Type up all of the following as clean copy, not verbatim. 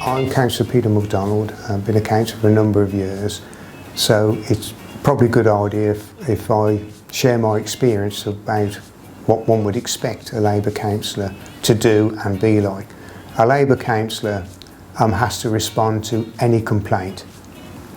I'm Councillor Peter McDonald. I've been a councillor for a number of years, so it's probably a good idea if I share my experience about what one would expect a Labour councillor to do and be like. A Labour councillor has to respond to any complaint,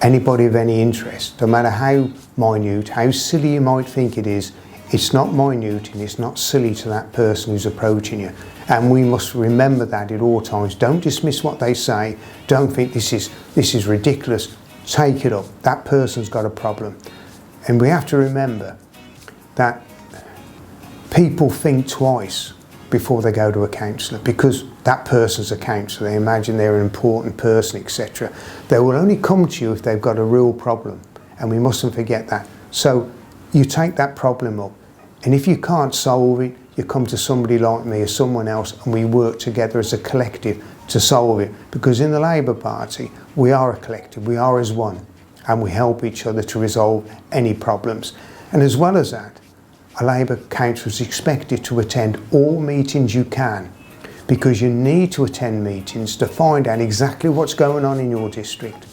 anybody of any interest, no matter how minute, how silly you might think it is. It's not minute and it's not silly to that person who's approaching you. And we must remember that at all times. Don't dismiss what they say. Don't think this is ridiculous. Take it up. That person's got a problem. And we have to remember that people think twice before they go to a councillor, because that person's a councillor. They imagine they're an important person, etc. They will only come to you if they've got a real problem, and we mustn't forget that. So you take that problem up, and if you can't solve it, you come to somebody like me or someone else, and we work together as a collective to solve it. Because in the Labour Party, we are a collective, we are as one, and we help each other to resolve any problems. And as well as that, a Labour councillor is expected to attend all meetings you can, because you need to attend meetings to find out exactly what's going on in your district.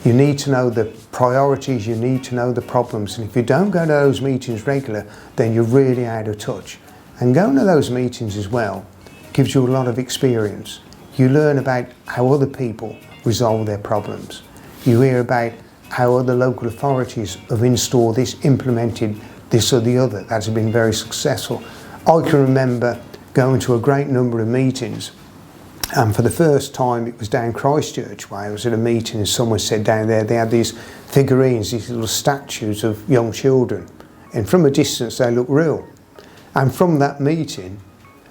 You need to know the priorities, you need to know the problems, and if you don't go to those meetings regular, then you're really out of touch. And going to those meetings as well gives you a lot of experience. You learn about how other people resolve their problems. You hear about how other local authorities have installed this, implemented this or the other. That's been very successful. I can remember going to a great number of meetings, and for the first time it was down Christchurch way. I was at a meeting and someone said down there they had these figurines, these little statues of young children, and from a distance they look real. And from that meeting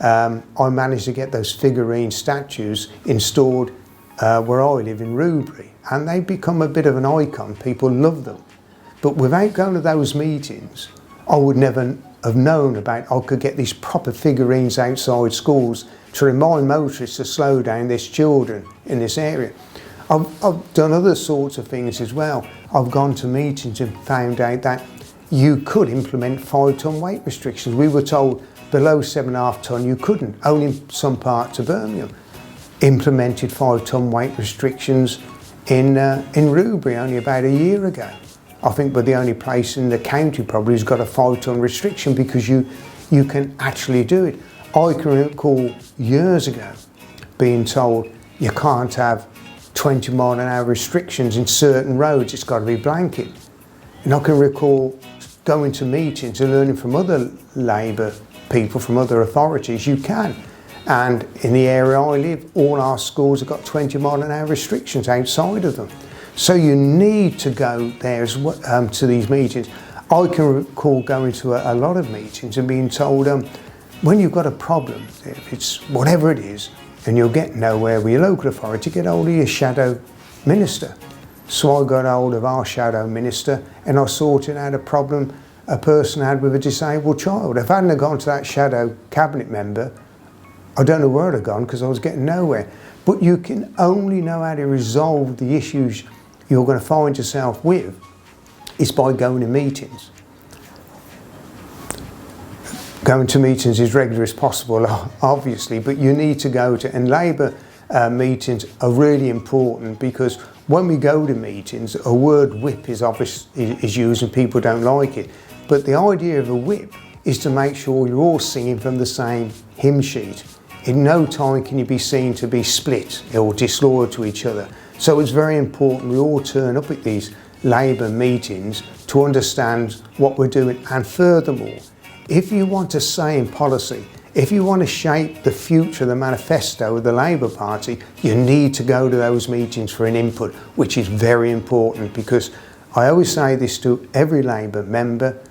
I managed to get those figurine statues installed where I live in Rubery, and they've become a bit of an icon. People love them. But without going to those meetings, I would never have known about I could get these proper figurines outside schools to remind motorists to slow down. There's children in this area. I've done other sorts of things as well. I've gone to meetings and found out that you could implement 5-ton weight restrictions. We were told below 7.5 tonne you couldn't. Only in some parts of Birmingham implemented 5-ton weight restrictions in Rubery only about a year ago. I think we're the only place in the county probably who's got a 5-ton restriction, because you can actually do it. I can recall years ago being told you can't have 20-mile-an-hour restrictions in certain roads, it's got to be blanket. And I can recall going to meetings and learning from other Labour people, from other authorities, you can. And in the area I live, all our schools have got 20-mile-an-hour restrictions outside of them. So you need to go there as well, to these meetings. I can recall going to a lot of meetings and being told, when you've got a problem, if it's whatever it is, and you'll get nowhere with your local authority, get hold of your shadow minister. So I got hold of our shadow minister and I sorted out a problem a person had with a disabled child. If I hadn't gone to that shadow cabinet member, I don't know where I'd have gone, because I was getting nowhere. But you can only know how to resolve the issues you're going to find yourself with is by going to meetings. Going to meetings as regular as possible, obviously, but you need to go to, and Labour meetings are really important, because when we go to meetings, a word whip is used and people don't like it. But the idea of a whip is to make sure you're all singing from the same hymn sheet. In no time can you be seen to be split or disloyal to each other. So it's very important we all turn up at these Labour meetings to understand what we're doing. And furthermore, if you want to say in policy, if you want to shape the future of the manifesto of the Labour Party, you need to go to those meetings for an input, which is very important, because I always say this to every Labour member: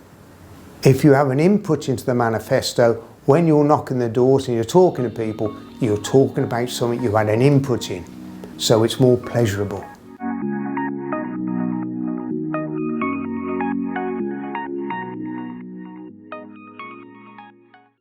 if you have an input into the manifesto, when you're knocking the doors and you're talking to people, you're talking about something you've had an input in. So it's more pleasurable.